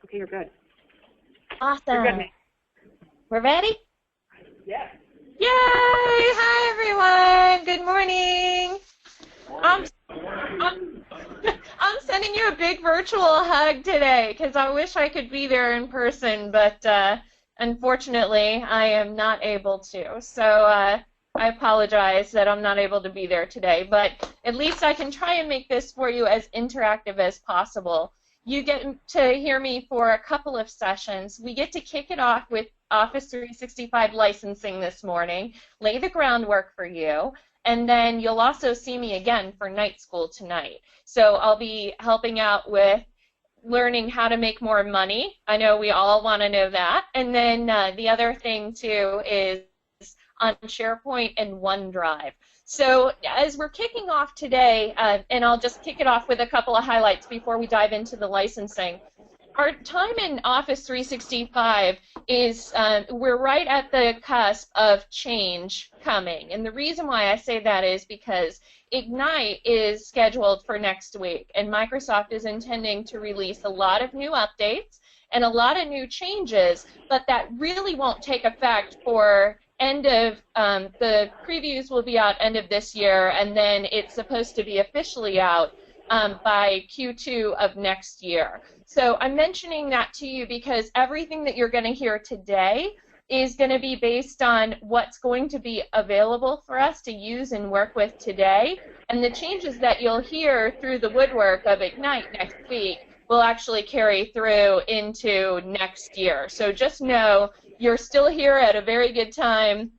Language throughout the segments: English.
Okay, you're good. Awesome. You're good. We're ready? Yeah. Yay! Hi, everyone. Good morning. I'm sending you a big virtual hug today because I wish I could be there in person, but unfortunately, I am not able to. So I apologize that I'm not able to be there today, but at least I can try and make this for you as interactive as possible. You get to hear me for a couple of sessions. We get to kick it off with Office 365 licensing this morning, lay the groundwork for you, and then you'll also see me again for night school tonight. So I'll be helping out with learning how to make more money. I know we all want to know that. And then the other thing, too, is on SharePoint and OneDrive. So as we're kicking off today, and I'll just kick it off with a couple of highlights before we dive into the licensing. Our time in Office 365 is, we're right at the cusp of change coming. And the reason why I say that is because Ignite is scheduled for next week, and Microsoft is intending to release a lot of new updates and a lot of new changes, but that really won't take effect for end of, the previews will be out end of this year, and then it's supposed to be officially out by Q2 of next year. So I'm mentioning that to you because everything that you're going to hear today is going to be based on what's going to be available for us to use and work with today, and the changes that you'll hear through the woodwork of Ignite next week will actually carry through into next year. So just know you're still here at a very good time,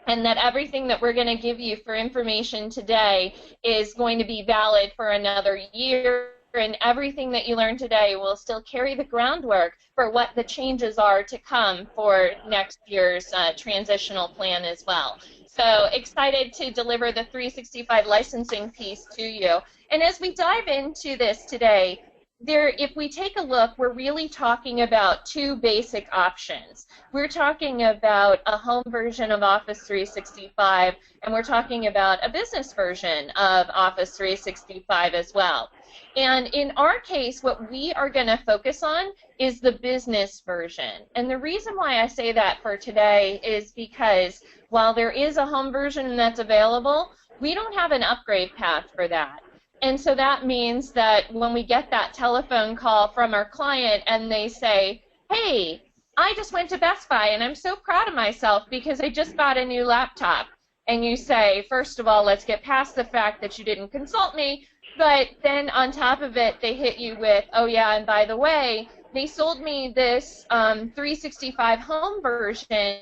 and that everything that we're going to give you for information today is going to be valid for another year, and everything that you learn today will still carry the groundwork for what the changes are to come for next year's transitional plan as well. So excited to deliver the 365 licensing piece to you. And as we dive into this today, if we take a look, we're really talking about two basic options. We're talking about a home version of Office 365, and we're talking about a business version of Office 365 as well. And in our case, what we are going to focus on is the business version. And the reason why I say that for today is because while there is a home version that's available, we don't have an upgrade path for that. And so that means that when we get that telephone call from our client and they say, hey, I just went to Best Buy and I'm so proud of myself because I just bought a new laptop. And you say, first of all, let's get past the fact that you didn't consult me, but then on top of it, they hit you with, oh yeah, and by the way, they sold me this 365 home version,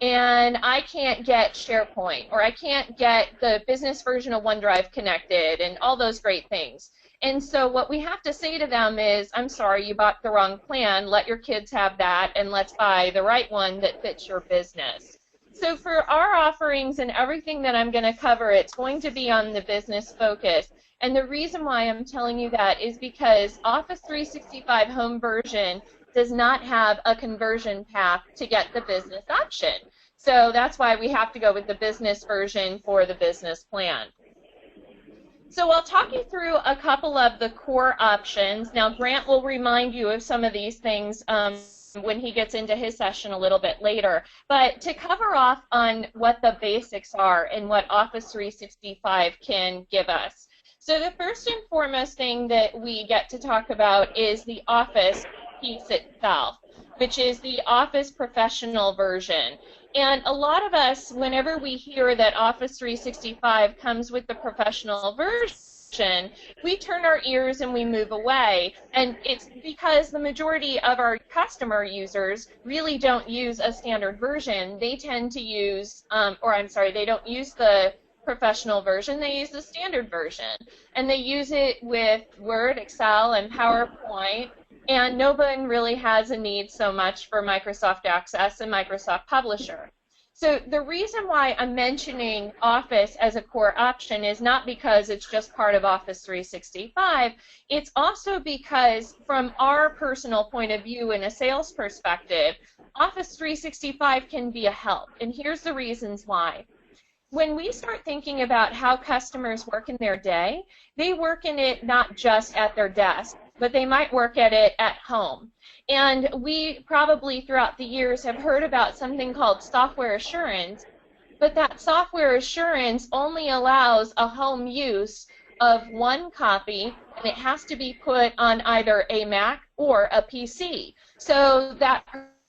and I can't get SharePoint, or I can't get the business version of OneDrive connected, and all those great things. And so what we have to say to them is, I'm sorry, you bought the wrong plan, let your kids have that, and let's buy the right one that fits your business. So for our offerings and everything that I'm going to cover, it's going to be on the business focus. And the reason why I'm telling you that is because Office 365 home version does not have a conversion path to get the business option. So that's why we have to go with the business version for the business plan. So I'll talk you through a couple of the core options. Now Grant will remind you of some of these things when he gets into his session a little bit later. But to cover off on what the basics are and what Office 365 can give us. So the first and foremost thing that we get to talk about is the Office piece itself, which is the Office Professional version. And a lot of us, whenever we hear that Office 365 comes with the professional version, we turn our ears and we move away. And it's because the majority of our customer users really don't use a standard version. They tend to use, they don't use the professional version, they use the standard version. And they use it with Word, Excel, and PowerPoint. And no one really has a need so much for Microsoft Access and Microsoft Publisher. So the reason why I'm mentioning Office as a core option is not because it's just part of Office 365. It's also because from our personal point of view in a sales perspective, Office 365 can be a help. And here's the reasons why. When we start thinking about how customers work in their day, they work in it not just at their desk. but they might work at it at home. And we probably throughout the years have heard about something called software assurance, but that software assurance only allows a home use of one copy, and it has to be put on either a Mac or a PC. So that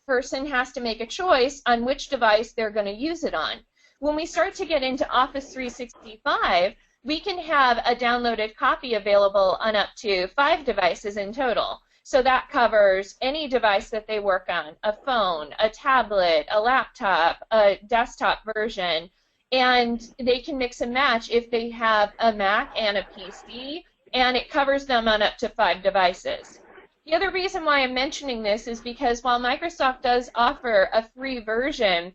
person has to make a choice on which device they're going to use it on. When we start to get into Office 365, we can have a downloaded copy available on up to 5 devices in total. So that covers any device that they work on, a phone, a tablet, a laptop, a desktop version, and they can mix and match if they have a Mac and a PC, and it covers them on up to 5 devices. The other reason why I'm mentioning this is because while Microsoft does offer a free version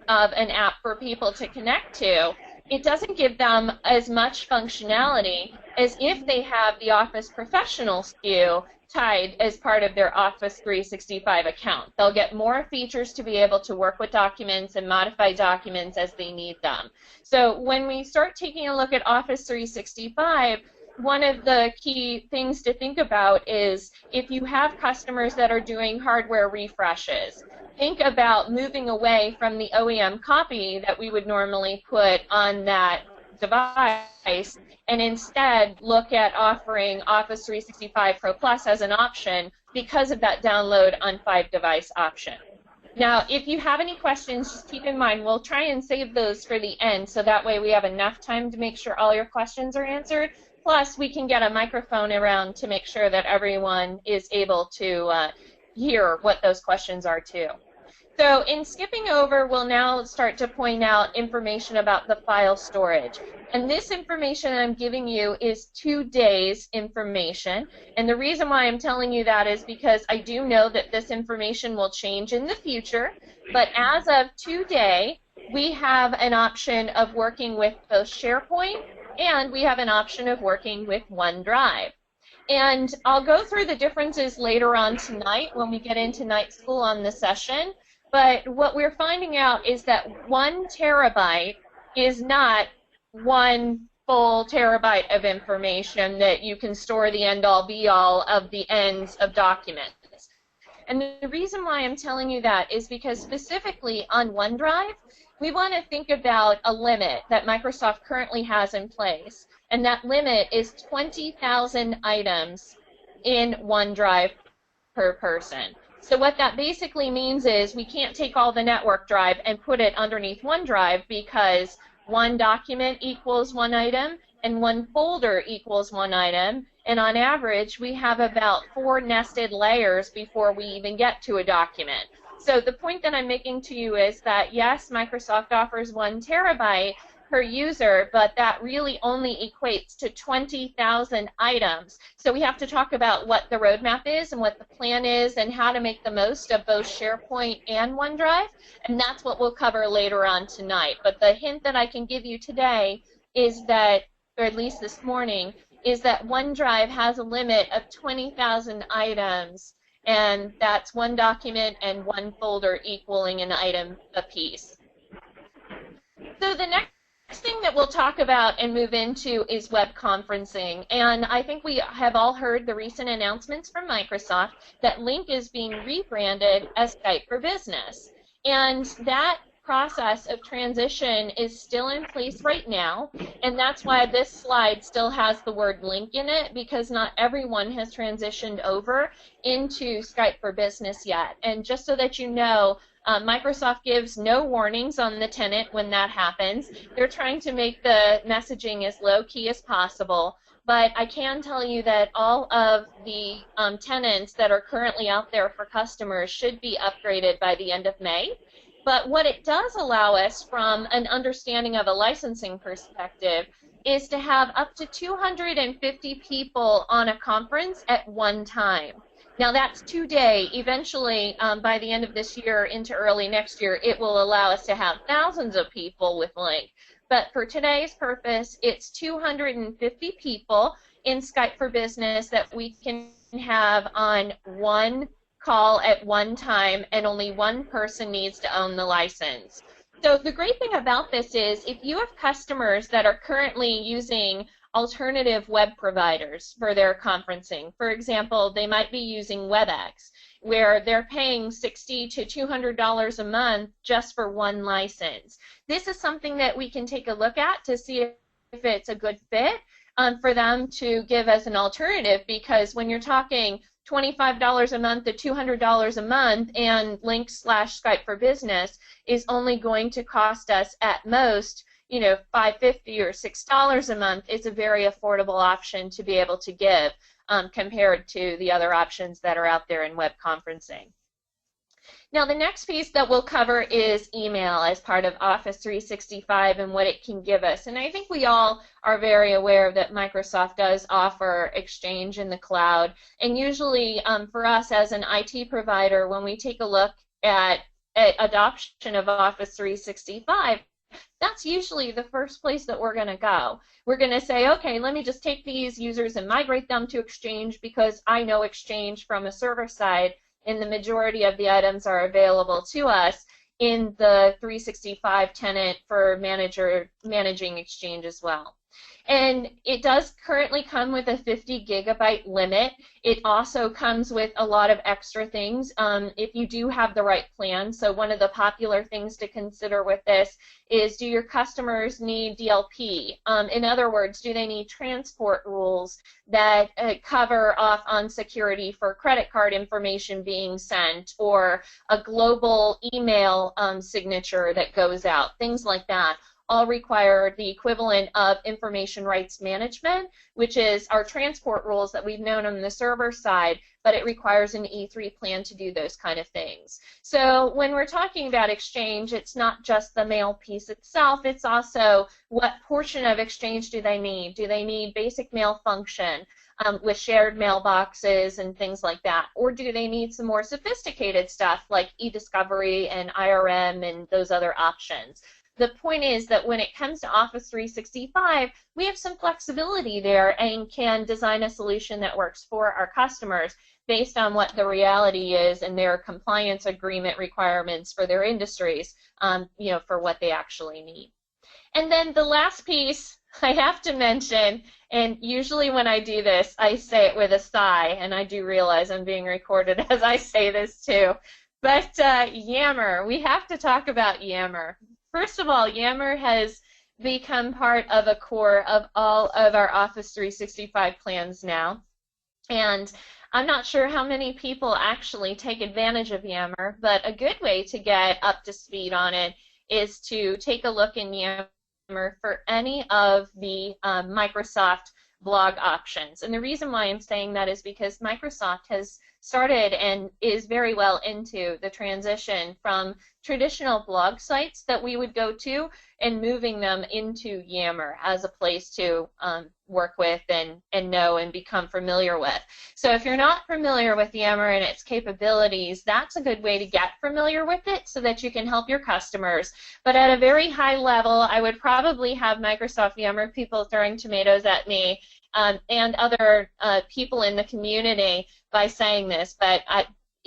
of an app for people to connect to, it doesn't give them as much functionality as if they have the Office Professional SKU tied as part of their Office 365 account. They'll get more features to be able to work with documents and modify documents as they need them. So when we start taking a look at Office 365, one of the key things to think about is if you have customers that are doing hardware refreshes, think about moving away from the OEM copy that we would normally put on that device and instead look at offering Office 365 Pro Plus as an option because of that download on 5 device option. Now, if you have any questions, just keep in mind we'll try and save those for the end so that way we have enough time to make sure all your questions are answered. Plus, we can get a microphone around to make sure that everyone is able to hear what those questions are too. So in skipping over, we'll now start to point out information about the file storage. And this information I'm giving you is 2 days information. And the reason why I'm telling you that is because I do know that this information will change in the future. But as of today, we have an option of working with both SharePoint and we have an option of working with OneDrive. And I'll go through the differences later on tonight when we get into night school on the session. But what we're finding out is that 1 terabyte is not 1 full terabyte of information that you can store the end-all be-all of the ends of documents. And the reason why I'm telling you that is because specifically on OneDrive, we want to think about a limit that Microsoft currently has in place. And that limit is 20,000 items in OneDrive per person. So what that basically means is we can't take all the network drive and put it underneath OneDrive because 1 document equals 1 item and 1 folder equals 1 item. And on average, we have about 4 nested layers before we even get to a document. So the point that I'm making to you is that, yes, Microsoft offers 1 terabyte per user, but that really only equates to 20,000 items. So we have to talk about what the roadmap is and what the plan is and how to make the most of both SharePoint and OneDrive, and that's what we'll cover later on tonight. But the hint that I can give you today is that, or at least this morning, is that OneDrive has a limit of 20,000 items, and that's 1 document and 1 folder equaling an item apiece. So the next thing that we'll talk about and move into is web conferencing. And I think we have all heard the recent announcements from Microsoft that Lync is being rebranded as Skype for Business. And that process of transition is still in place right now, and that's why this slide still has the word Lync in it, because not everyone has transitioned over into Skype for Business yet. And just so that you know, Microsoft gives no warnings on the tenant when that happens. They're trying to make the messaging as low-key as possible, but I can tell you that all of the tenants that are currently out there for customers should be upgraded by the end of May. But what it does allow us from an understanding of a licensing perspective is to have up to 250 people on a conference at one time. Now that's 2 days. Eventually, by the end of this year into early next year, it will allow us to have thousands of people with Lync. But for today's purpose, it's 250 people in Skype for Business that we can have on one call at one time, and only one person needs to own the license. So the great thing about this is if you have customers that are currently using alternative web providers for their conferencing. For example, they might be using WebEx, where they're paying $60 to $200 a month just for one license. This is something that we can take a look at to see if it's a good fit for them to give as an alternative, because when you're talking $25 a month to $200 a month, and Link/Skype for Business is only going to cost us at most, you know, $5.50 or $6 a month, it's a very affordable option to be able to give compared to the other options that are out there in web conferencing. Now, the next piece that we'll cover is email as part of Office 365 and what it can give us. And I think we all are very aware that Microsoft does offer Exchange in the cloud. And usually for us as an IT provider, when we take a look at adoption of Office 365, that's usually the first place that we're going to go. We're going to say, okay, let me just take these users and migrate them to Exchange because I know Exchange from a server side, and the majority of the items are available to us in the 365 tenant for managing Exchange as well. And it does currently come with a 50 gigabyte limit. It also comes with a lot of extra things if you do have the right plan. So one of the popular things to consider with this is, do your customers need DLP? In other words, do they need transport rules that cover off on security for credit card information being sent, or a global email signature that goes out, things like that. All require the equivalent of information rights management, which is our transport rules that we've known on the server side, but it requires an E3 plan to do those kind of things. So when we're talking about Exchange, it's not just the mail piece itself, it's also what portion of Exchange do they need? Do they need basic mail function with shared mailboxes and things like that? Or do they need some more sophisticated stuff like e-discovery and IRM and those other options? The point is that when it comes to Office 365, we have some flexibility there and can design a solution that works for our customers based on what the reality is and their compliance agreement requirements for their industries, you know, for what they actually need. And then the last piece I have to mention, and usually when I do this, I say it with a sigh, and I do realize I'm being recorded as I say this too, but Yammer, we have to talk about Yammer. First of all, Yammer has become part of a core of all of our Office 365 plans now. And I'm not sure how many people actually take advantage of Yammer, but a good way to get up to speed on it is to take a look in Yammer for any of the Microsoft blog options. And the reason why I'm saying that is because Microsoft has started and is very well into the transition from traditional blog sites that we would go to and moving them into Yammer as a place to work with and know and become familiar with. So if you're not familiar with Yammer and its capabilities, that's a good way to get familiar with it so that you can help your customers. But at a very high level, I would probably have Microsoft Yammer people throwing tomatoes at me and other people in the community by saying this, but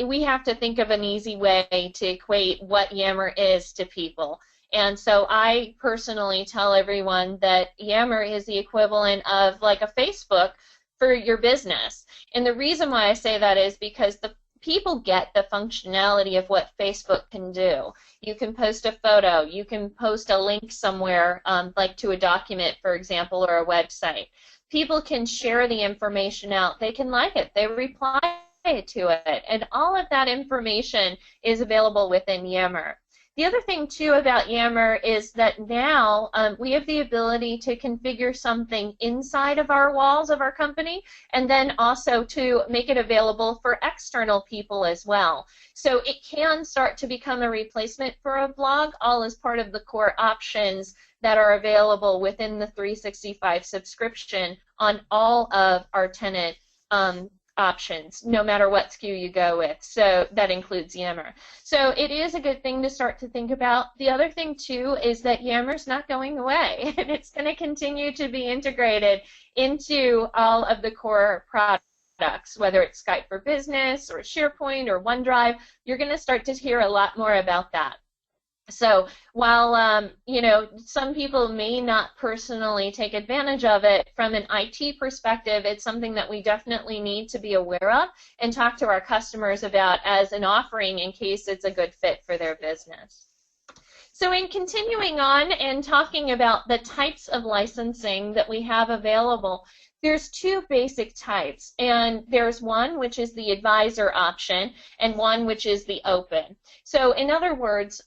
we have to think of an easy way to equate what Yammer is to people. And so I personally tell everyone that Yammer is the equivalent of like a Facebook for your business. And the reason why I say that is because the people get the functionality of what Facebook can do. You can post a photo, you can post a link somewhere, like to a document, for example, or a website. People can share the information out. They can like it. They reply to it. And all of that information is available within Yammer. The other thing, too, about Yammer is that now we have the ability to configure something inside of our walls of our company and then also to make it available for external people as well. So it can start to become a replacement for a blog, all as part of the core options that are available within the 365 subscription on all of our tenant options, no matter what SKU you go with. So that includes Yammer. So it is a good thing to start to think about. The other thing, too, is that Yammer's not going away, and it's going to continue to be integrated into all of the core products, whether it's Skype for Business or SharePoint or OneDrive. You're going to start to hear a lot more about that. So while you know, some people may not personally take advantage of it, from an IT perspective, it's something that we definitely need to be aware of and talk to our customers about as an offering in case it's a good fit for their business. So in continuing on and talking about the types of licensing that we have available, there's two basic types, and there's one which is the advisor option and one which is the open. So in other words,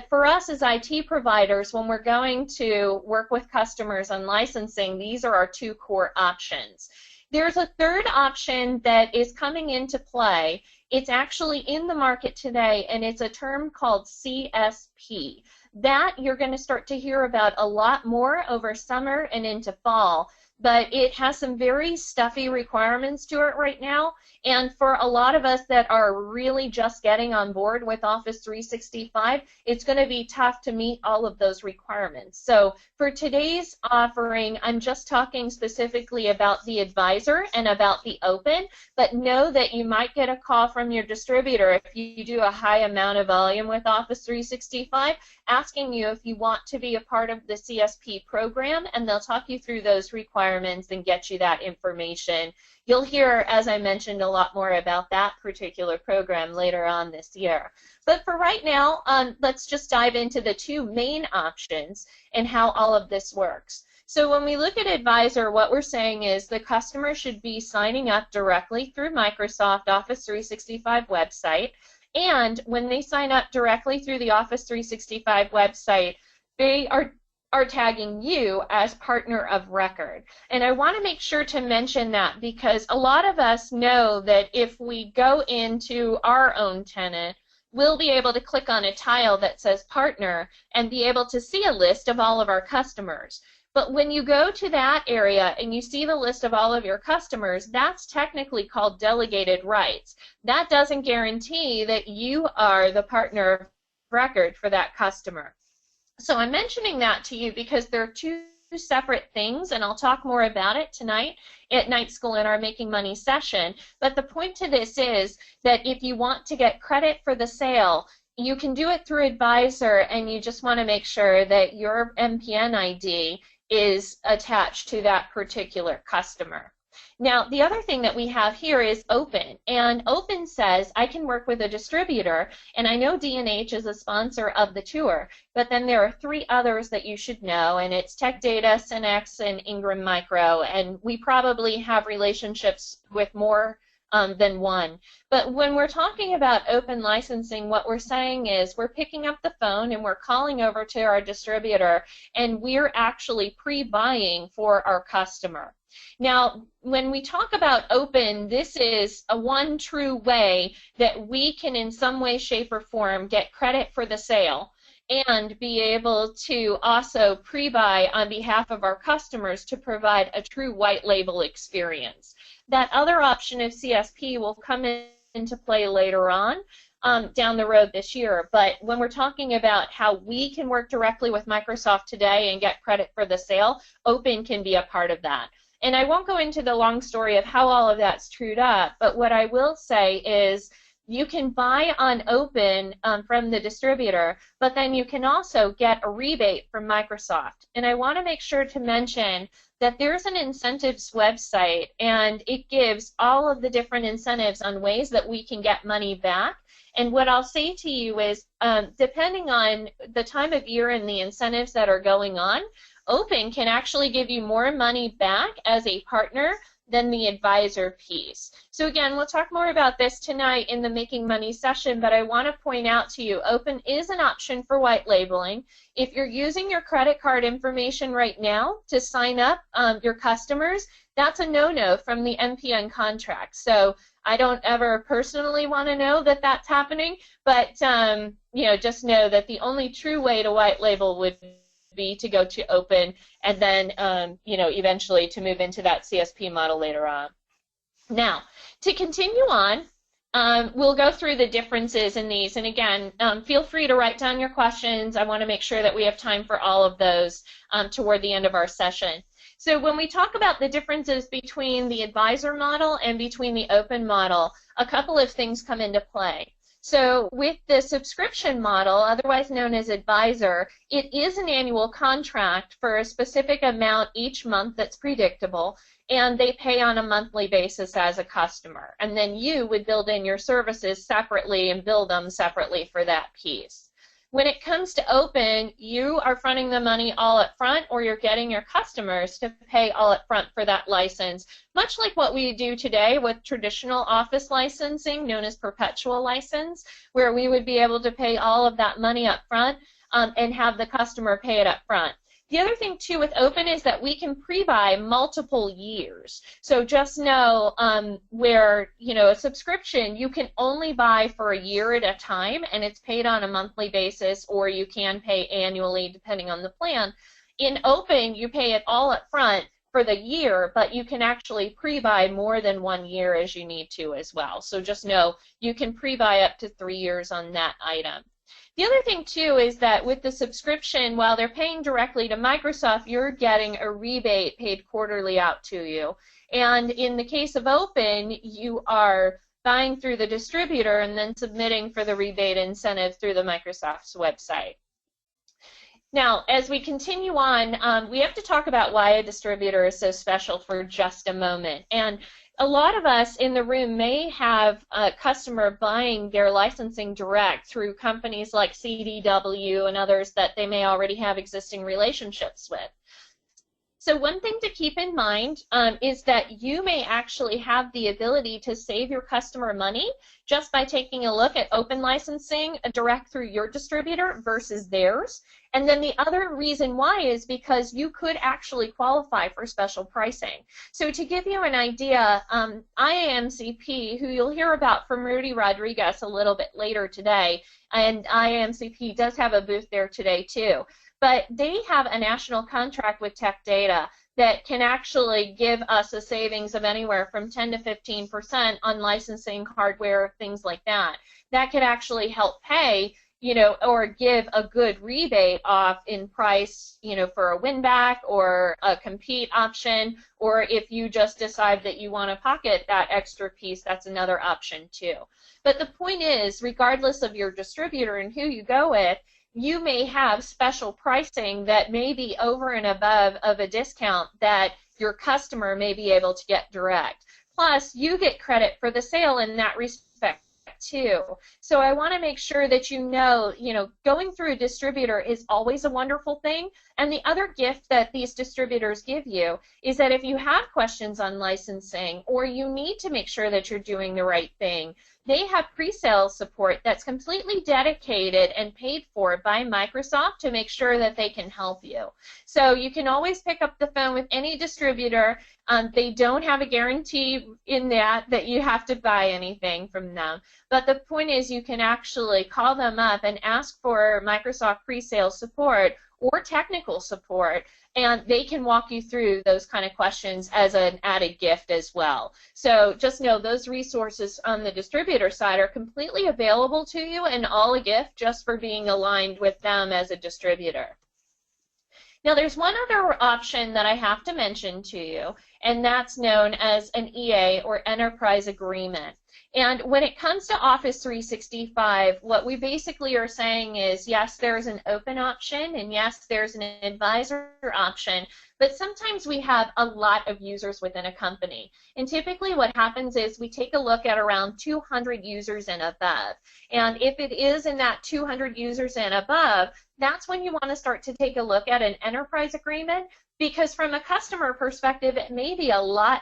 for us as IT providers, when we're going to work with customers on licensing, these are our two core options. There's a third option that is coming into play. It's actually in the market today, and it's a term called CSP. That you're going to start to hear about a lot more over summer and into fall, but it has some very stuffy requirements to it right now, and for a lot of us that are really just getting on board with Office 365, it's going to be tough to meet all of those requirements. So for today's offering, I'm just talking specifically about the advisor and about the open, but know that you might get a call from your distributor if you do a high amount of volume with Office 365, asking you if you want to be a part of the CSP program, and they'll talk you through those requirements and get you that information. You'll hear, as I mentioned, a lot more about that particular program later on this year. But for right now, let's just dive into the two main options and how all of this works. So when we look at Advisor, what we're saying is the customer should be signing up directly through Microsoft Office 365 website, and when they sign up directly through the Office 365 website, they are tagging you as partner of record. And I want to make sure to mention that because a lot of us know that if we go into our own tenant, we'll be able to click on a tile that says partner and be able to see a list of all of our customers. But when you go to that area and you see the list of all of your customers, that's technically called delegated rights. That doesn't guarantee that you are the partner of record for that customer. So I'm mentioning that to you because there are two separate things, and I'll talk more about it tonight at Night School in our Making Money session. But the point to this is that if you want to get credit for the sale, you can do it through Advisor, and you just want to make sure that your MPN ID is attached to that particular customer. Now, the other thing that we have here is Open, and Open says I can work with a distributor, and I know D&H is a sponsor of the tour, but then there are three others that you should know, and it's Tech Data, Synex, and Ingram Micro, and we probably have relationships with more than one. But when we're talking about open licensing, what we're saying is we're picking up the phone and we're calling over to our distributor, and we're actually pre-buying for our customer. Now, when we talk about open, this is a one true way that we can in some way, shape, or form get credit for the sale and be able to also pre-buy on behalf of our customers to provide a true white label experience. That other option of CSP will come into play later on down the road this year, but when we're talking about how we can work directly with Microsoft today and get credit for the sale, Open can be a part of that. And I won't go into the long story of how all of that's trued up, but what I will say is you can buy on Open from the distributor, but then you can also get a rebate from Microsoft. And I want to make sure to mention that there's an incentives website, and it gives all of the different incentives on ways that we can get money back. And what I'll say to you is, depending on the time of year and the incentives that are going on, Open can actually give you more money back as a partner than the advisor piece. So again, we'll talk more about this tonight in the Making Money session, but I want to point out to you, Open is an option for white labeling. If you're using your credit card information right now to sign up your customers, that's a no-no from the MPN contract. So I don't ever personally want to know that that's happening, but you know, just know that the only true way to white label would be to go to Open and then you know, eventually to move into that CSP model later on. Now, to continue on, we'll go through the differences in these, and again, feel free to write down your questions. I want to make sure that we have time for all of those toward the end of our session. So when we talk about the differences between the advisor model and between the Open model, a couple of things come into play. So with the subscription model, otherwise known as advisor, it is an annual contract for a specific amount each month that's predictable, and they pay on a monthly basis as a customer. And then you would build in your services separately and bill them separately for that piece. When it comes to open, you are fronting the money all up front, or you're getting your customers to pay all up front for that license, much like what we do today with traditional office licensing, known as perpetual license, where we would be able to pay all of that money up front and have the customer pay it up front. The other thing, too, with open is that we can pre-buy multiple years. So just know where, a subscription, you can only buy for a year at a time, and it's paid on a monthly basis, or you can pay annually depending on the plan. In open, you pay it all up front for the year, but you can actually pre-buy more than 1 year as you need to as well. So just know you can pre-buy up to 3 years on that item. The other thing, too, is that with the subscription, while they're paying directly to Microsoft, you're getting a rebate paid quarterly out to you. And in the case of Open, you are buying through the distributor and then submitting for the rebate incentive through the Microsoft's website. Now, as we continue on, we have to talk about why a distributor is so special for just a moment. And a lot of us in the room may have a customer buying their licensing direct through companies like CDW and others that they may already have existing relationships with. So one thing to keep in mind is that you may actually have the ability to save your customer money just by taking a look at open licensing direct through your distributor versus theirs. And then the other reason why is because you could actually qualify for special pricing. So to give you an idea, IAMCP, who you'll hear about from Rudy Rodriguez a little bit later today, and IAMCP does have a booth there today too, but they have a national contract with Tech Data that can actually give us a savings of anywhere from 10 to 15% on licensing, hardware, things like that. That could actually help pay, or give a good rebate off in price, for a win-back or a compete option, or if you just decide that you want to pocket that extra piece, that's another option too. But the point is, regardless of your distributor and who you go with, you may have special pricing that may be over and above of a discount that your customer may be able to get direct. Plus, you get credit for the sale in that respect too. So I want to make sure that you know, going through a distributor is always a wonderful thing. And the other gift that these distributors give you is that if you have questions on licensing or you need to make sure that you're doing the right thing, they have pre-sale support that's completely dedicated and paid for by Microsoft to make sure that they can help you. So you can always pick up the phone with any distributor. They don't have a guarantee in that you have to buy anything from them. But the point is you can actually call them up and ask for Microsoft pre-sale support or technical support, and they can walk you through those kind of questions as an added gift as well. So just know those resources on the distributor side are completely available to you and all a gift just for being aligned with them as a distributor. Now there's one other option that I have to mention to you, and that's known as an EA or Enterprise Agreement. And when it comes to Office 365, what we basically are saying is, yes, there's an open option, and yes, there's an advisor option, but sometimes we have a lot of users within a company. And typically what happens is we take a look at around 200 users and above. And if it is in that 200 users and above, that's when you want to start to take a look at an enterprise agreement, because from a customer perspective, it may be a lot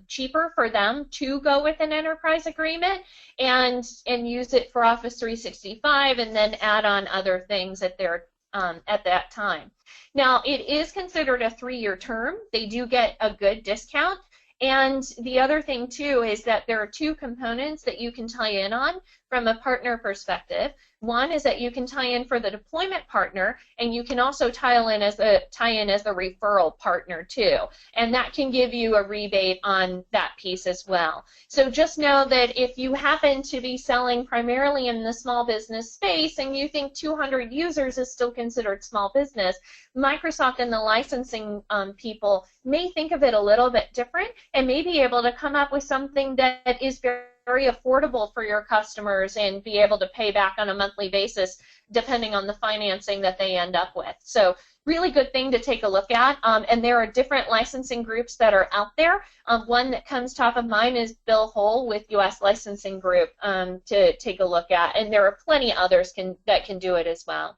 cheaper for them to go with an enterprise agreement and use it for Office 365 and then add on other things at that time. Now, it is considered a 3-year term. They do get a good discount. And the other thing, too, is that there are 2 components that you can tie in on from a partner perspective. One is that you can tie in for the deployment partner, and you can also tie in as a referral partner, too. And that can give you a rebate on that piece as well. So just know that if you happen to be selling primarily in the small business space and you think 200 users is still considered small business, Microsoft and the licensing people may think of it a little bit different and may be able to come up with something that is very very affordable for your customers and be able to pay back on a monthly basis depending on the financing that they end up with. So really good thing to take a look at. And there are different licensing groups that are out there. One that comes top of mind is Bill Hull with U.S. Licensing Group to take a look at. And there are plenty others that can do it as well.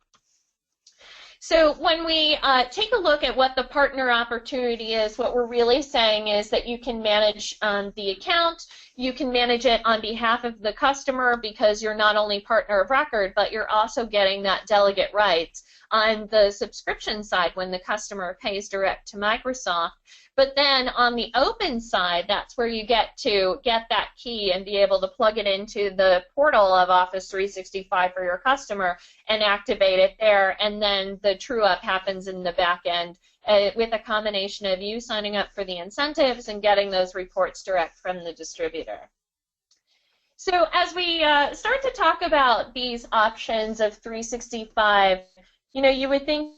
So when we take a look at what the partner opportunity is, what we're really saying is that you can manage the account, you can manage it on behalf of the customer because you're not only partner of record, but you're also getting that delegate rights on the subscription side when the customer pays direct to Microsoft. But then on the open side, that's where you get to get that key and be able to plug it into the portal of Office 365 for your customer and activate it there. And then the true up happens in the back end with a combination of you signing up for the incentives and getting those reports direct from the distributor. So as we start to talk about these options of 365, you know, you would think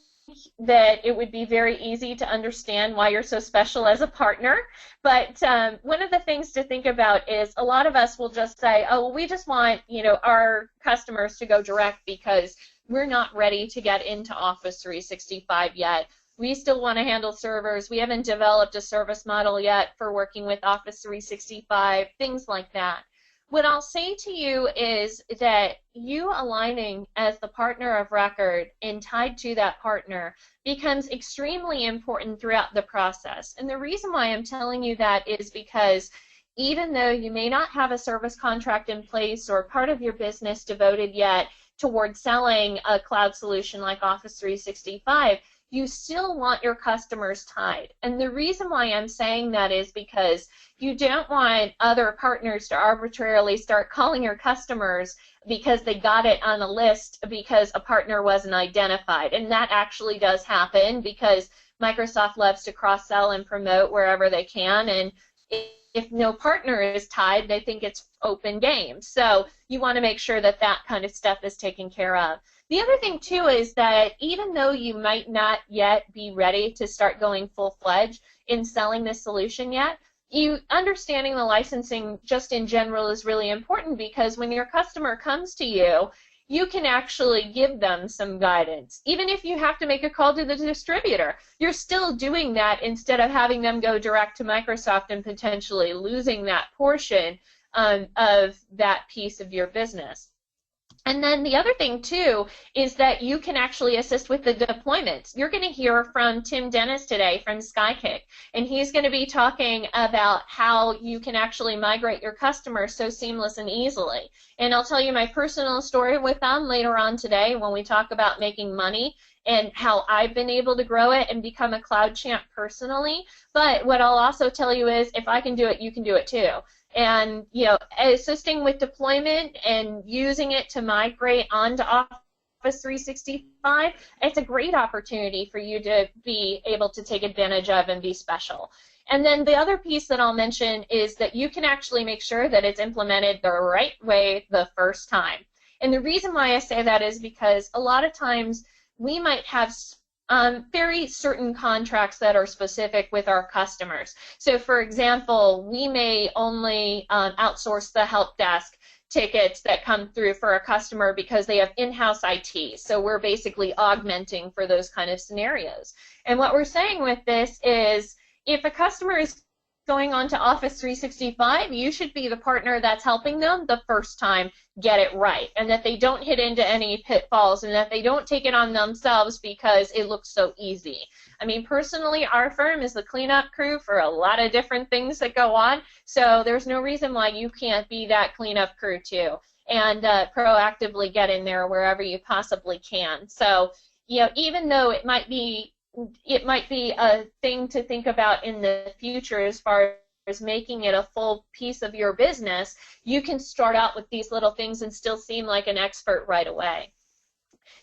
that it would be very easy to understand why you're so special as a partner, but one of the things to think about is a lot of us will just say, oh, well, we just want, you know, our customers to go direct because we're not ready to get into Office 365 yet. We still want to handle servers. We haven't developed a service model yet for working with Office 365, things like that. What I'll say to you is that you aligning as the partner of record and tied to that partner becomes extremely important throughout the process. And the reason why I'm telling you that is because even though you may not have a service contract in place or part of your business devoted yet towards selling a cloud solution like Office 365, you still want your customers tied. And the reason why I'm saying that is because you don't want other partners to arbitrarily start calling your customers because they got it on a list because a partner wasn't identified. And that actually does happen because Microsoft loves to cross-sell and promote wherever they can. And if no partner is tied, they think it's open game. So you want to make sure that that kind of stuff is taken care of. The other thing, too, is that even though you might not yet be ready to start going full-fledged in selling this solution yet, understanding the licensing just in general is really important because when your customer comes to you, you can actually give them some guidance. Even if you have to make a call to the distributor, you're still doing that instead of having them go direct to Microsoft and potentially losing that portion of that piece of your business. And then the other thing, too, is that you can actually assist with the deployments. You're going to hear from Tim Dennis today from Skykick, and he's going to be talking about how you can actually migrate your customers so seamless and easily. And I'll tell you my personal story with them later on today when we talk about making money and how I've been able to grow it and become a cloud champ personally. But what I'll also tell you is if I can do it, you can do it too. And, you know, assisting with deployment and using it to migrate onto Office 365, it's a great opportunity for you to be able to take advantage of and be special. And then the other piece that I'll mention is that you can actually make sure that it's implemented the right way the first time. And the reason why I say that is because a lot of times we might have very certain contracts that are specific with our customers. So, for example, we may only outsource the help desk tickets that come through for a customer because they have in-house IT. So we're basically augmenting for those kind of scenarios. And what we're saying with this is if a customer is going on to Office 365, you should be the partner that's helping them the first time get it right, and that they don't hit into any pitfalls, and that they don't take it on themselves because it looks so easy. I mean, personally, our firm is the cleanup crew for a lot of different things that go on, so there's no reason why you can't be that cleanup crew too, and proactively get in there wherever you possibly can. So, you know, even though it might be a thing to think about in the future as far as making it a full piece of your business, you can start out with these little things and still seem like an expert right away.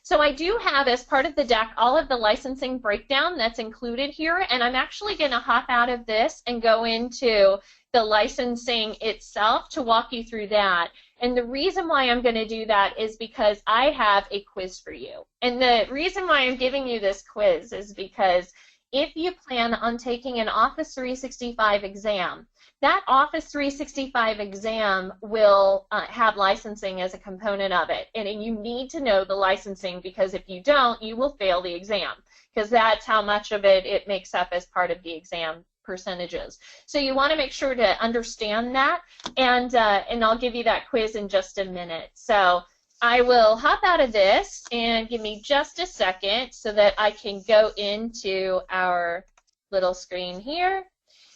So I do have, as part of the deck, all of the licensing breakdown that's included here, and I'm actually going to hop out of this and go into the licensing itself to walk you through that. And the reason why I'm going to do that is because I have a quiz for you. And the reason why I'm giving you this quiz is because if you plan on taking an Office 365 exam, that Office 365 exam will have licensing as a component of it. And you need to know the licensing, because if you don't, you will fail the exam, because that's how much of it makes up as part of the exam percentages. So you want to make sure to understand that, and I'll give you that quiz in just a minute. So I will hop out of this, and give me just a second so that I can go into our little screen here.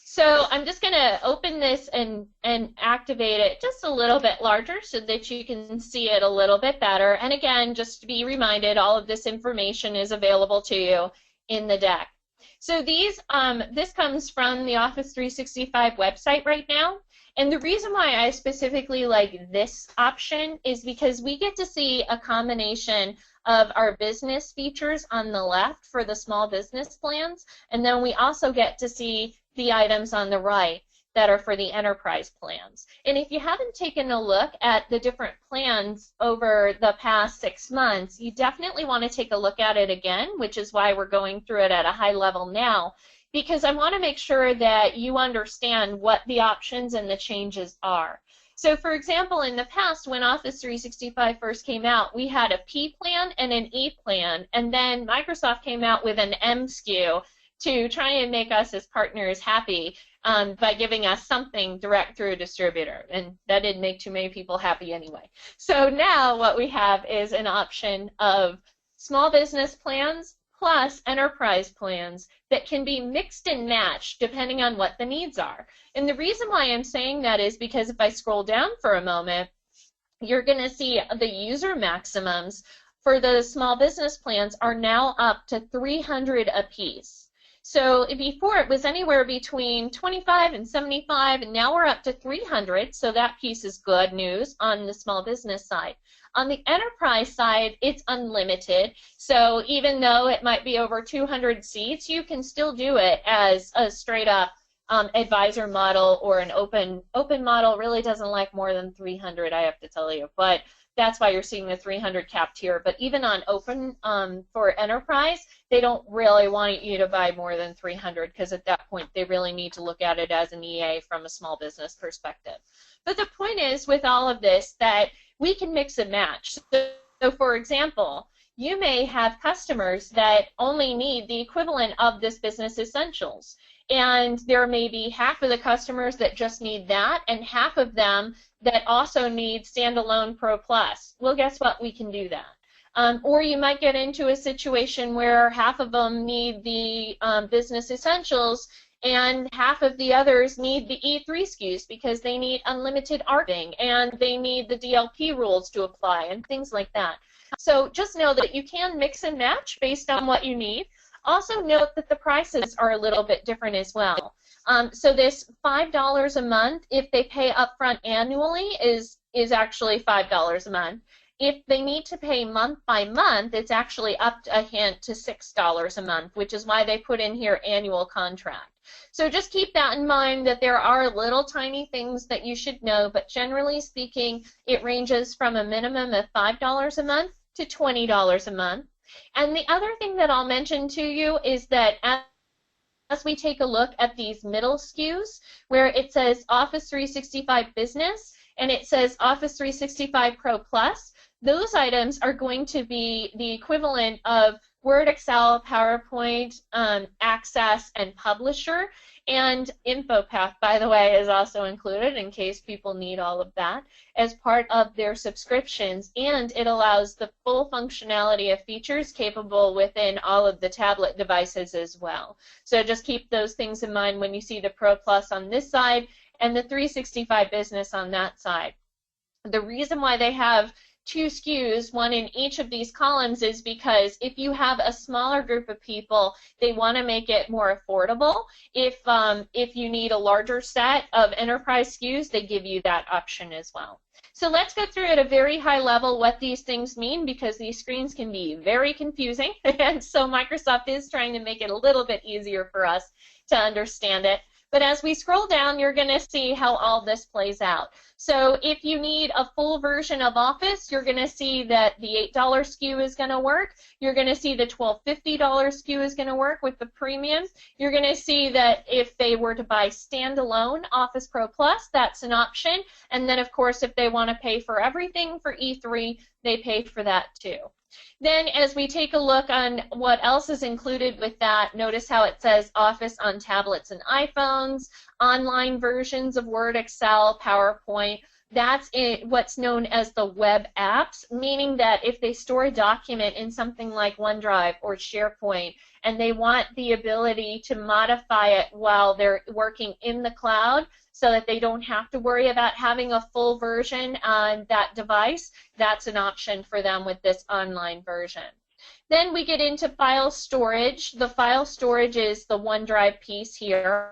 So I'm just going to open this and activate it just a little bit larger so that you can see it a little bit better. And again, just to be reminded, all of this information is available to you in the deck. So this comes from the Office 365 website right now. And the reason why I specifically like this option is because we get to see a combination of our business features on the left for the small business plans, and then we also get to see the items on the right that are for the enterprise plans. And if you haven't taken a look at the different plans over the past 6 months, you definitely want to take a look at it again, which is why we're going through it at a high level now, because I want to make sure that you understand what the options and the changes are. So for example, in the past, when Office 365 first came out, we had a P plan and an E plan, and then Microsoft came out with an M SKU to try and make us as partners happy by giving us something direct through a distributor, and that didn't make too many people happy anyway. So now what we have is an option of small business plans plus enterprise plans that can be mixed and matched depending on what the needs are. And the reason why I'm saying that is because if I scroll down for a moment, you're going to see the user maximums for the small business plans are now up to 300 apiece. So before it was anywhere between 25 and 75, and now we're up to 300, so that piece is good news on the small business side. On the enterprise side, it's unlimited, so even though it might be over 200 seats, you can still do it as a straight-up advisor model, or an open model. Really doesn't like more than 300, I have to tell you, but that's why you're seeing the 300 capped here. But even on open for enterprise, they don't really want you to buy more than 300, because at that point they really need to look at it as an EA from a small business perspective. But the point is with all of this that we can mix and match. So for example, you may have customers that only need the equivalent of this business essentials, and there may be half of the customers that just need that, and half of them that also need standalone Pro Plus. Well, guess what? We can do that. Or you might get into a situation where half of them need the business essentials, and half of the others need the E3 SKUs because they need unlimited archiving, and they need the DLP rules to apply, and things like that. So just know that you can mix and match based on what you need. Also note that the prices are a little bit different as well. So this $5 a month, if they pay upfront annually, is actually $5 a month. If they need to pay month by month, it's actually up a hint to $6 a month, which is why they put in here annual contract. So just keep that in mind, that there are little tiny things that you should know, but generally speaking, it ranges from a minimum of $5 a month to $20 a month. And the other thing that I'll mention to you is that as we take a look at these middle SKUs, where it says Office 365 Business and it says Office 365 Pro Plus, those items are going to be the equivalent of Word, Excel, PowerPoint, Access, and Publisher. And InfoPath, by the way, is also included in case people need all of that as part of their subscriptions, and it allows the full functionality of features capable within all of the tablet devices as well. So just keep those things in mind when you see the Pro Plus on this side and the 365 Business on that side. The reason why they have 2 SKUs, one in each of these columns, is because if you have a smaller group of people, they want to make it more affordable. If you need a larger set of enterprise SKUs, they give you that option as well. So let's go through at a very high level what these things mean, because these screens can be very confusing, and so Microsoft is trying to make it a little bit easier for us to understand it. But as we scroll down, you're going to see how all this plays out. So if you need a full version of Office, you're going to see that the $8 SKU is going to work. You're going to see the $12.50 SKU is going to work with the premium. You're going to see that if they were to buy standalone Office Pro Plus, that's an option. And then, of course, if they want to pay for everything for E3, they pay for that too. Then as we take a look on what else is included with that, notice how it says Office on tablets and iPhones, online versions of Word, Excel, PowerPoint. That's what's known as the web apps, meaning that if they store a document in something like OneDrive or SharePoint and they want the ability to modify it while they're working in the cloud so that they don't have to worry about having a full version on that device, that's an option for them with this online version. Then we get into file storage. The file storage is the OneDrive piece here.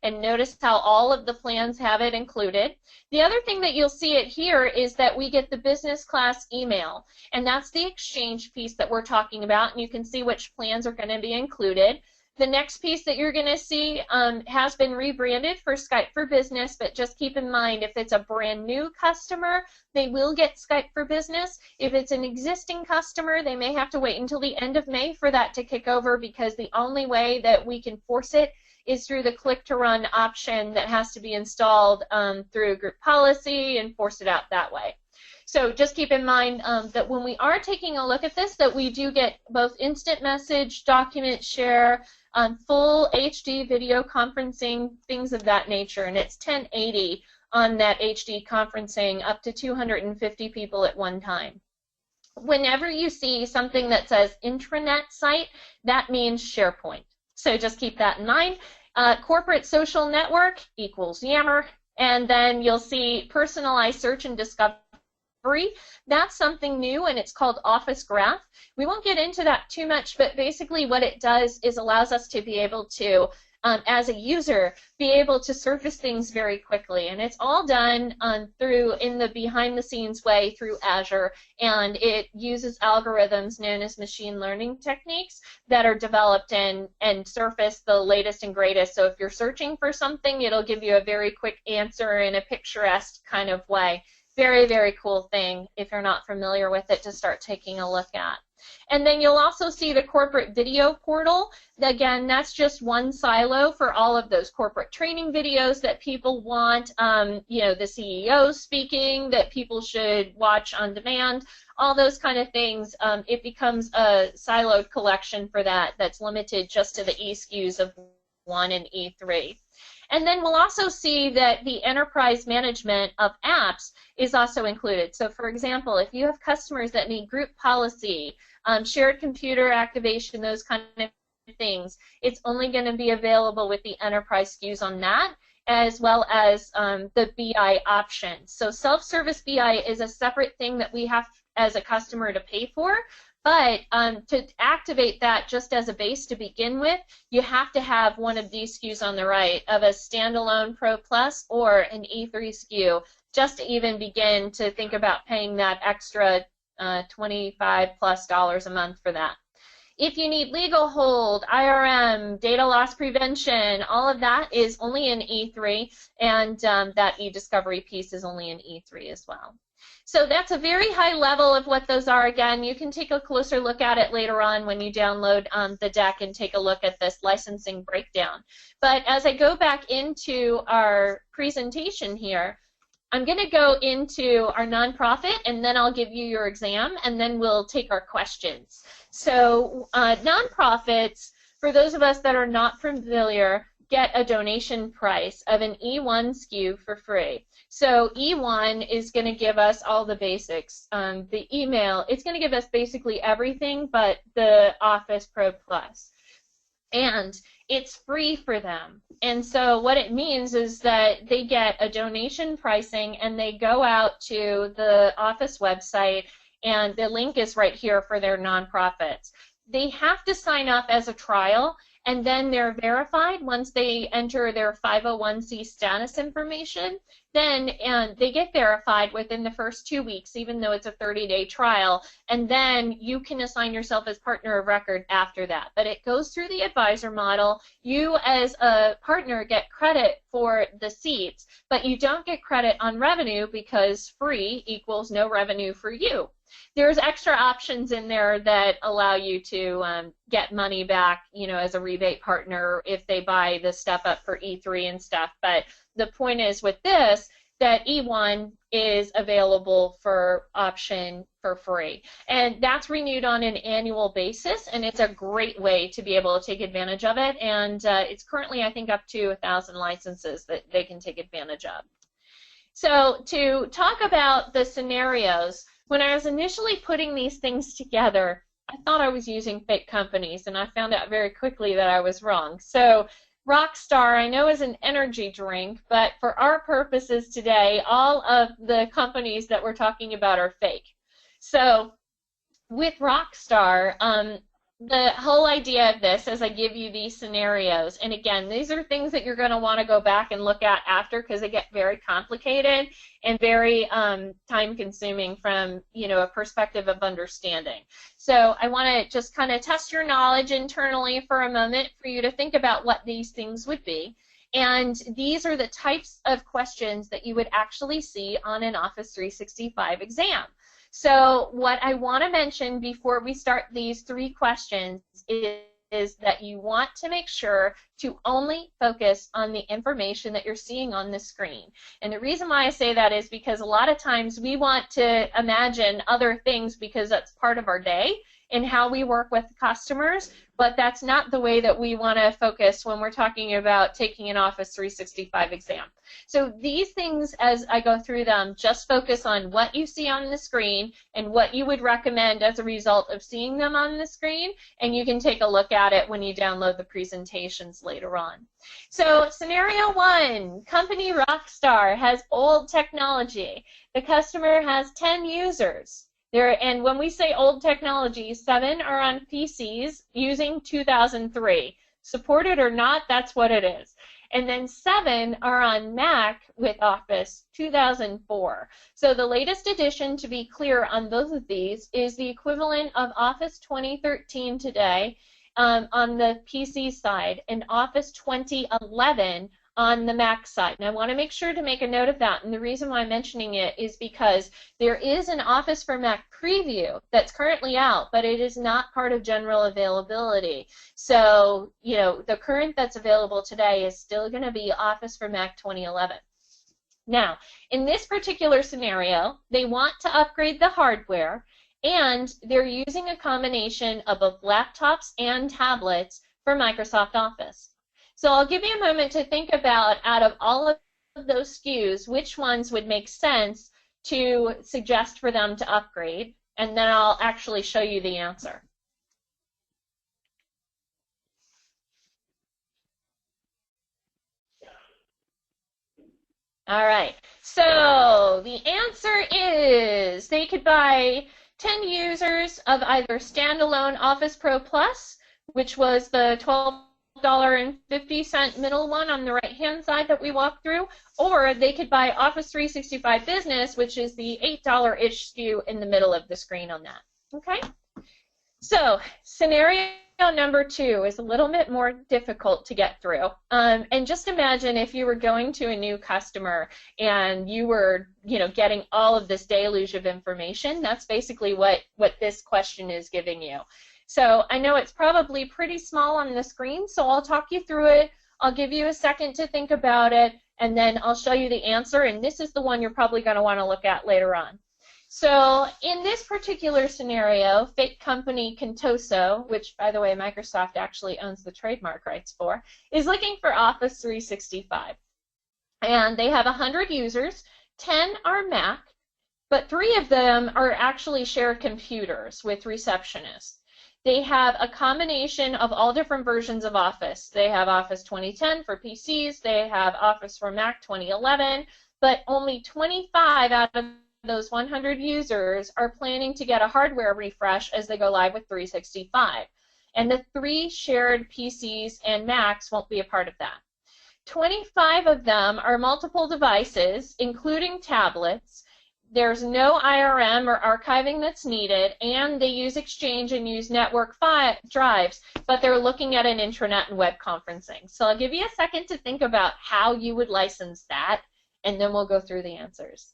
And notice how all of the plans have it included. The other thing that you'll see it here is that we get the business class email, and that's the exchange piece that we're talking about, and you can see which plans are going to be included. The next piece that you're going to see has been rebranded for Skype for Business, but just keep in mind if it's a brand new customer, they will get Skype for Business. If it's an existing customer, they may have to wait until the end of May for that to kick over, because the only way that we can force it is through the click-to-run option that has to be installed through group policy and force it out that way. So just keep in mind that when we are taking a look at this, that we do get both instant message, document share, full HD video conferencing, things of that nature, and it's 1080 on that HD conferencing, up to 250 people at one time. Whenever you see something that says intranet site, that means SharePoint. So just keep that in mind. Corporate social network equals Yammer, and then you'll see personalized search and discovery. That's something new, and it's called Office Graph. We won't get into that too much, but basically what it does is allows us to be able to, as a user, be able to surface things very quickly. And it's all done in the behind-the-scenes way through Azure, and it uses algorithms known as machine learning techniques that are developed and surface the latest and greatest. So if you're searching for something, it'll give you a very quick answer in a picturesque kind of way. Very, very cool thing if you're not familiar with it to start taking a look at. And then you'll also see the corporate video portal. Again, that's just one silo for all of those corporate training videos that people want, you know, the CEO speaking that people should watch on demand, all those kind of things. It becomes a siloed collection for that that's limited just to the eSKUs of 1 and E3. And then we'll also see that the enterprise management of apps is also included. So for example, if you have customers that need group policy, shared computer activation, those kind of things, it's only going to be available with the enterprise SKUs on that, as well as the BI options. So self-service BI is a separate thing that we have as a customer to pay for. But to activate that just as a base to begin with, you have to have one of these SKUs on the right of a standalone Pro Plus or an E3 SKU just to even begin to think about paying that extra $25+ a month for that. If you need legal hold, IRM, data loss prevention, all of that is only in E3, and that e-discovery piece is only in E3 as well. So that's a very high level of what those are. Again, you can take a closer look at it later on when you download the deck and take a look at this licensing breakdown. But as I go back into our presentation here, I'm going to go into our nonprofit, and then I'll give you your exam, and then we'll take our questions. So nonprofits, for those of us that are not familiar, get a donation price of an E1 SKU for free. So E1 is going to give us all the basics. The email, it's going to give us basically everything but the Office Pro Plus. And it's free for them. And so what it means is that they get a donation pricing, and they go out to the Office website, and the link is right here for their nonprofits. They have to sign up as a trial, and then they're verified once they enter their 501c status information. then they get verified within the first 2 weeks, even though it's a 30-day trial, and then you can assign yourself as partner of record after that. But it goes through the advisor model. You as a partner get credit for the seats, but you don't get credit on revenue because free equals no revenue for you. There's extra options in there that allow you to get money back, you know, as a rebate partner if they buy the step up for E3 and stuff. But the point is with this that E1 is available for option for free. And that's renewed on an annual basis, and it's a great way to be able to take advantage of it. And it's currently, I think, up to 1,000 licenses that they can take advantage of. So to talk about the scenarios, when I was initially putting these things together, I thought I was using fake companies, and I found out very quickly that I was wrong. So Rockstar, I know, is an energy drink, but for our purposes today, all of the companies that we're talking about are fake. So with Rockstar, the whole idea of this, as I give you these scenarios, and again, these are things that you're going to want to go back and look at after because they get very complicated and very time-consuming from, you know, a perspective of understanding. So I want to just kind of test your knowledge internally for a moment for you to think about what these things would be. And these are the types of questions that you would actually see on an Office 365 exam. So what I want to mention before we start these 3 questions is that you want to make sure to only focus on the information that you're seeing on the screen. And the reason why I say that is because a lot of times we want to imagine other things because that's part of our day and how we work with customers, but that's not the way that we want to focus when we're talking about taking an Office 365 exam. So these things, as I go through them, just focus on what you see on the screen and what you would recommend as a result of seeing them on the screen, and you can take a look at it when you download the presentations later on. So scenario 1, company Rockstar has old technology. The customer has 10 users. And when we say old technology, 7 are on PCs using 2003. Supported or not, that's what it is. And then 7 are on Mac with Office 2004. So the latest edition, to be clear on both of these, is the equivalent of Office 2013 today on the PC side and Office 2011 on the Mac side. And I want to make sure to make a note of that, and the reason why I'm mentioning it is because there is an Office for Mac preview that's currently out, but it is not part of general availability. So, you know, the current that's available today is still going to be Office for Mac 2011. Now, in this particular scenario, they want to upgrade the hardware, and they're using a combination of both laptops and tablets for Microsoft Office. So I'll give you a moment to think about, out of all of those SKUs, which ones would make sense to suggest for them to upgrade, and then I'll actually show you the answer. All right, so the answer is they could buy 10 users of either standalone Office Pro Plus, which was the $12.50 middle one on the right-hand side that we walked through, or they could buy Office 365 Business, which is the $8-ish SKU in the middle of the screen on that. Okay? So, scenario number 2 is a little bit more difficult to get through. And just imagine if you were going to a new customer and you were, you know, getting all of this deluge of information. That's basically what this question is giving you. So I know it's probably pretty small on the screen, so I'll talk you through it. I'll give you a second to think about it, and then I'll show you the answer, and this is the one you're probably going to want to look at later on. So in this particular scenario, fake company Contoso, which, by the way, Microsoft actually owns the trademark rights for, is looking for Office 365. And they have 100 users, 10 are Mac, but 3 of them are actually shared computers with receptionists. They have a combination of all different versions of Office. They have Office 2010 for PCs, they have Office for Mac 2011, but only 25 out of those 100 users are planning to get a hardware refresh as they go live with 365. And the 3 shared PCs and Macs won't be a part of that. 25 of them are multiple devices, including tablets. There's no IRM or archiving that's needed, and they use Exchange and use network drives, but they're looking at an intranet and web conferencing. So I'll give you a second to think about how you would license that, and then we'll go through the answers.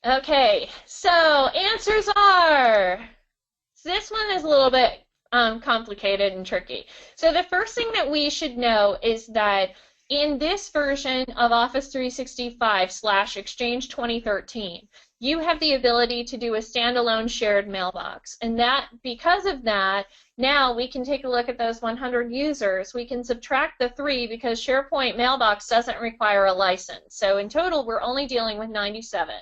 Okay, so answers are, this one is a little bit complicated and tricky. So the first thing that we should know is that in this version of Office 365/Exchange 2013, you have the ability to do a standalone shared mailbox. And that, because of that, now we can take a look at those 100 users. We can subtract the 3 because SharePoint Mailbox doesn't require a license. So in total, we're only dealing with 97.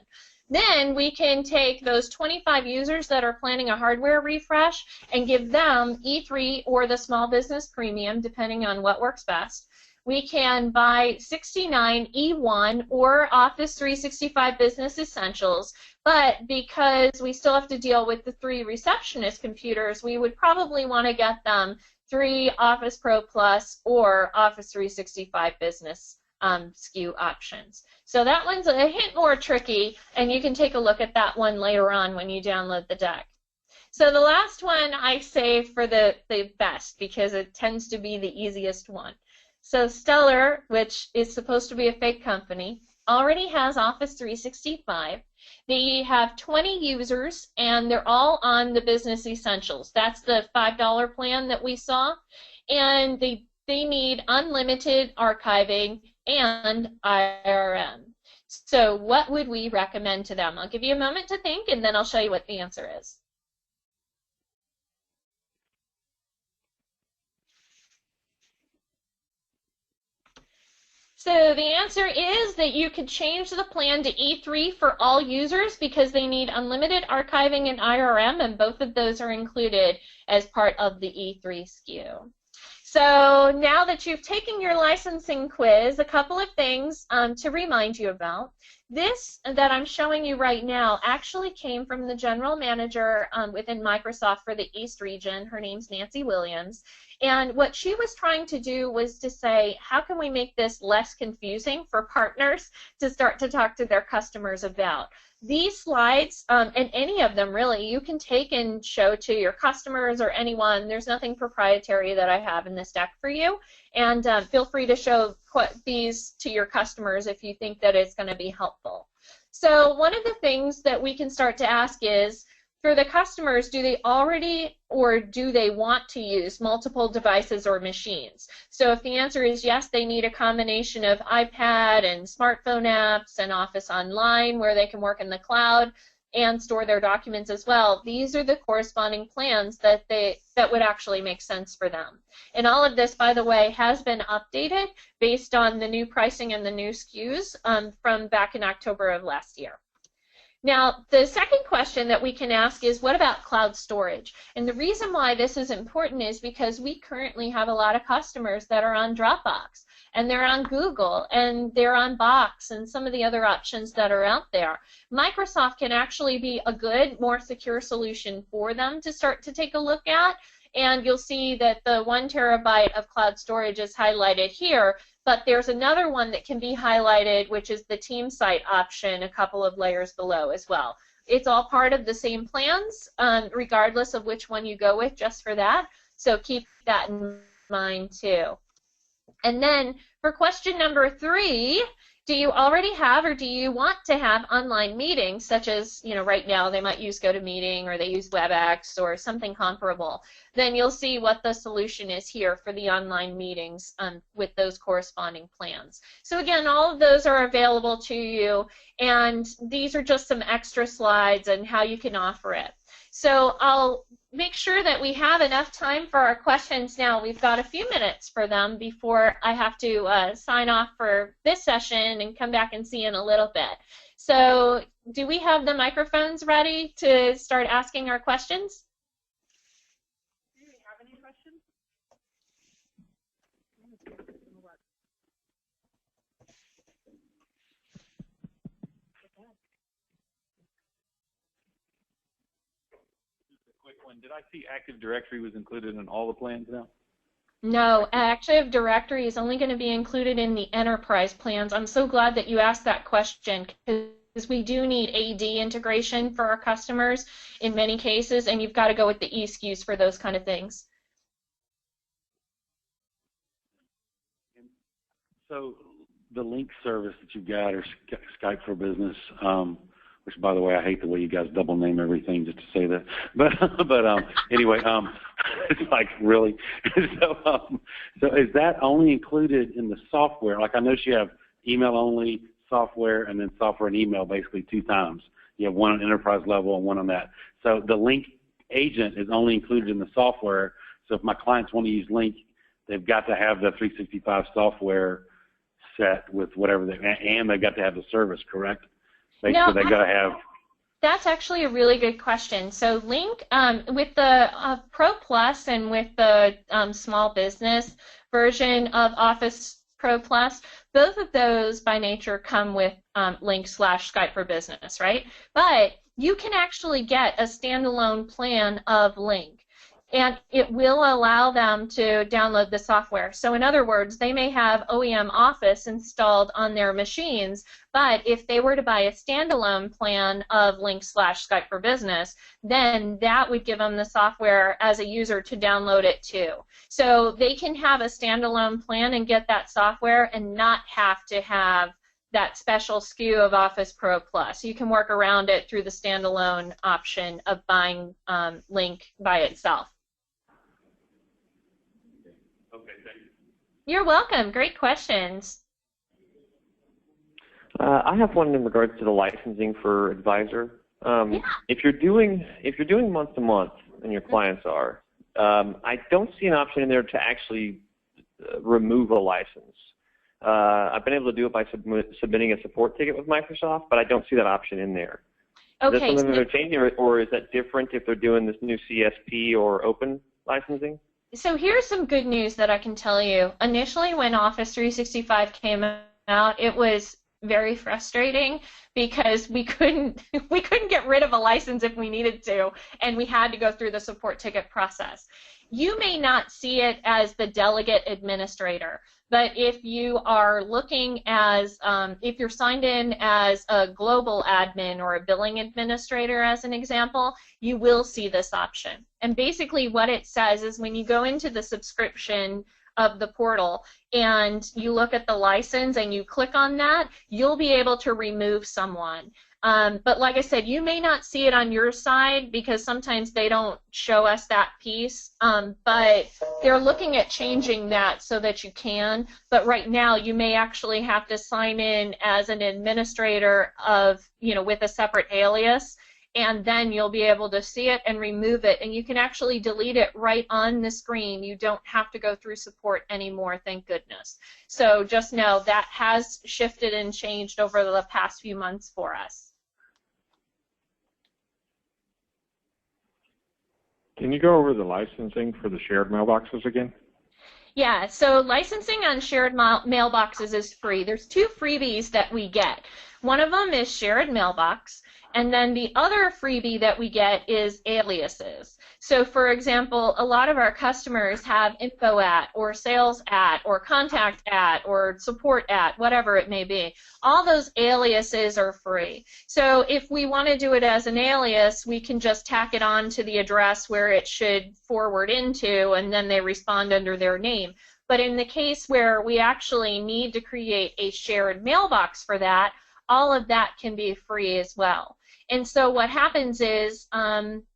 Then we can take those 25 users that are planning a hardware refresh and give them E3 or the Small Business Premium, depending on what works best. We can buy 69 E1 or Office 365 Business Essentials, but because we still have to deal with the 3 receptionist computers, we would probably want to get them 3 Office Pro Plus or Office 365 Business SKU options. So that one's a hint more tricky, and you can take a look at that one later on when you download the deck. So the last one I save for the best because it tends to be the easiest one. So Stellar, which is supposed to be a fake company, already has Office 365. They have 20 users, and they're all on the Business Essentials. That's the $5 plan that we saw, and they need unlimited archiving and IRM. So what would we recommend to them? I'll give you a moment to think, and then I'll show you what the answer is. So the answer is that you could change the plan to E3 for all users because they need unlimited archiving and IRM, and both of those are included as part of the E3 SKU. So now that you've taken your licensing quiz, a couple of things to remind you about. This that I'm showing you right now actually came from the general manager within Microsoft for the East region. Her name's Nancy Williams. And what she was trying to do was to say, how can we make this less confusing for partners to start to talk to their customers about? These slides, and any of them really, you can take and show to your customers or anyone. There's nothing proprietary that I have in this deck for you. And feel free to show these to your customers if you think that it's going to be helpful. So one of the things that we can start to ask is, for the customers, do they already or do they want to use multiple devices or machines? So if the answer is yes, they need a combination of iPad and smartphone apps and Office Online where they can work in the cloud and store their documents as well. These are the corresponding plans that would actually make sense for them. And all of this, by the way, has been updated based on the new pricing and the new SKUs from back in October of last year. Now, the second question that we can ask is, what about cloud storage? And the reason why this is important is because we currently have a lot of customers that are on Dropbox, and they're on Google, and they're on Box, and some of the other options that are out there. Microsoft can actually be a good, more secure solution for them to start to take a look at, and you'll see that the 1 terabyte of cloud storage is highlighted here. But there's another one that can be highlighted, which is the team site option a couple of layers below as well. It's all part of the same plans, regardless of which one you go with, just for that. So keep that in mind too. And then for question number 3, do you already have or do you want to have online meetings, such as, right now they might use GoToMeeting or they use WebEx or something comparable? Then you'll see what the solution is here for the online meetings with those corresponding plans. So again, all of those are available to you, and these are just some extra slides on how you can offer it. So I'll make sure that we have enough time for our questions now. We've got a few minutes for them before I have to sign off for this session and come back and see you in a little bit. So do we have the microphones ready to start asking our questions? Do we have any questions? quick one. Did I see Active Directory was included in all the plans now? No, Active Directory is only going to be included in the enterprise plans. I'm so glad that you asked that question because we do need AD integration for our customers in many cases, and you've got to go with the eSKUs for those kind of things. So the link service that you've got, or Skype for Business, which, by the way, I hate the way you guys double name everything just to say that. But anyway, it's like, really? So is that only included in the software? Like, I know you have email only, software, and then software and email basically 2 times. You have one on enterprise level and one on that. So the link agent is only included in the software. So if my clients want to use Link, they've got to have the 365 software set with whatever and they've got to have the service, correct? No, they got to have. That's actually a really good question. So Link, with the Pro Plus and with the small business version of Office Pro Plus, both of those by nature come with Link/Skype for Business, right? But you can actually get a standalone plan of Link, and it will allow them to download the software. So in other words, they may have OEM Office installed on their machines, but if they were to buy a standalone plan of Link/Skype for Business, then that would give them the software as a user to download it too. So they can have a standalone plan and get that software and not have to have that special SKU of Office Pro Plus. You can work around it through the standalone option of buying Link by itself. Okay, thank you. You're welcome. Great questions. I have one in regards to the licensing for Advisor. Yeah. If you're doing month to month, and your clients are, I don't see an option in there to actually remove a license. I've been able to do it by submitting a support ticket with Microsoft, but I don't see that option in there. Okay. Is that something that they're changing, or is that different if they're doing this new CSP or open licensing? So here's some good news that I can tell you. Initially, when Office 365 came out, it was very frustrating because we couldn't get rid of a license if we needed to, and we had to go through the support ticket process. You may not see it as the delegate administrator, but if you are looking as, if you're signed in as a global admin or a billing administrator as an example, you will see this option. And basically what it says is when you go into the subscription of the portal and you look at the license and you click on that, you'll be able to remove someone. But like I said, you may not see it on your side because sometimes they don't show us that piece, but they're looking at changing that so that you can. But right now, you may actually have to sign in as an administrator of, with a separate alias, and then you'll be able to see it and remove it, and you can actually delete it right on the screen. You don't have to go through support anymore, thank goodness. So just know that has shifted and changed over the past few months for us. Can you go over the licensing for the shared mailboxes again? Yeah, so licensing on shared mailboxes is free. There's 2 freebies that we get. One of them is shared mailbox, and then the other freebie that we get is aliases. So for example, a lot of our customers have info at, or sales at, or contact at, or support at, whatever it may be. All those aliases are free. So if we want to do it as an alias, we can just tack it on to the address where it should forward into, and then they respond under their name. But in the case where we actually need to create a shared mailbox for that, all of that can be free as well. And so what happens is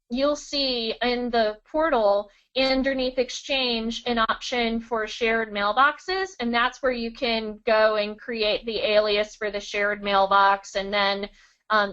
you'll see in the portal underneath Exchange an option for shared mailboxes, and that's where you can go and create the alias for the shared mailbox, and then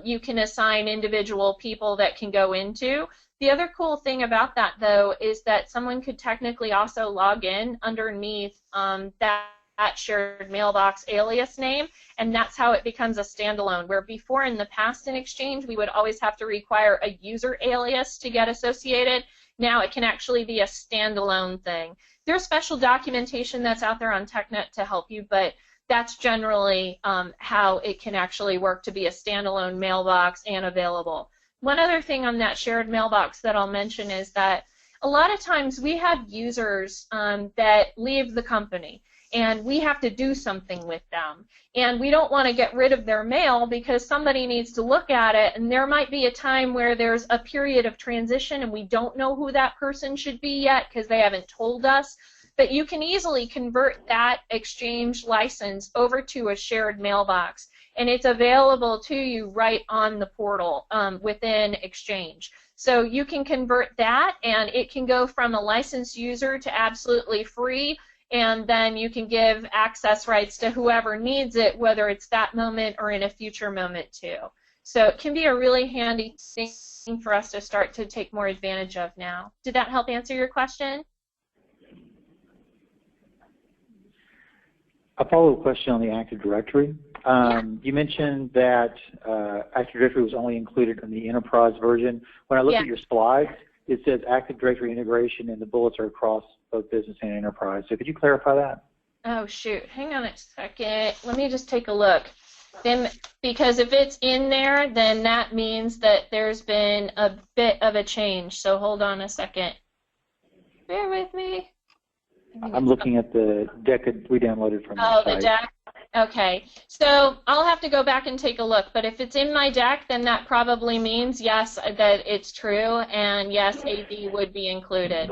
you can assign individual people that can go into. The other cool thing about that, though, is that someone could technically also log in underneath that shared mailbox alias name, and that's how it becomes a standalone, where before in the past in Exchange we would always have to require a user alias to get associated. Now it can actually be a standalone thing. There's special documentation that's out there on TechNet to help you, but that's generally how it can actually work to be a standalone mailbox and available. one other thing on that shared mailbox that I'll mention is that a lot of times we have users that leave the company, and we have to do something with them. And we don't want to get rid of their mail because somebody needs to look at it, and there might be a time where there's a period of transition and we don't know who that person should be yet because they haven't told us. But you can easily convert that Exchange license over to a shared mailbox, and it's available to you right on the portal within Exchange. So you can convert that, and it can go from a licensed user to absolutely free, and then you can give access rights to whoever needs it, whether it's that moment or in a future moment too. So it can be a really handy thing for us to start to take more advantage of now. Did that help answer your question? A follow-up question on the Active Directory. You mentioned that Active Directory was only included in the enterprise version. When I look at your slides, it says Active Directory integration, and the bullets are across both business and enterprise. So could you clarify that? Oh, shoot. Hang on a second. Let me just take a look. Then, because if it's in there, then that means that there's been a bit of a change. So hold on a second. Bear with me. I'm looking at the deck that we downloaded from the site. Deck? Okay. So I'll have to go back and take a look. But if it's in my deck, then that probably means, yes, that it's true, and yes, AD would be included.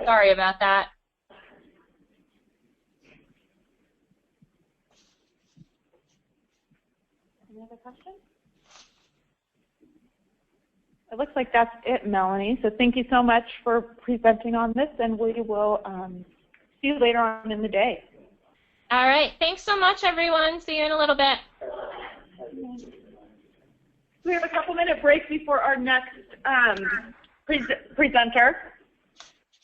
Sorry about that. Any other questions? It looks like that's it, Melanie. So thank you so much for presenting on this, and we will see you later on in the day. All right. Thanks so much, everyone. See you in a little bit. We have a couple-minute break before our next presenter.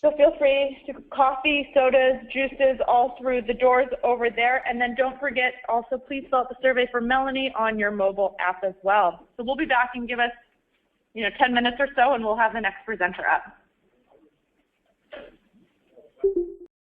So feel free to coffee, sodas, juices, all through the doors over there. And then don't forget, also, please fill out the survey for Melanie on your mobile app as well. So we'll be back and give us 10 minutes or so, and we'll have the next presenter up.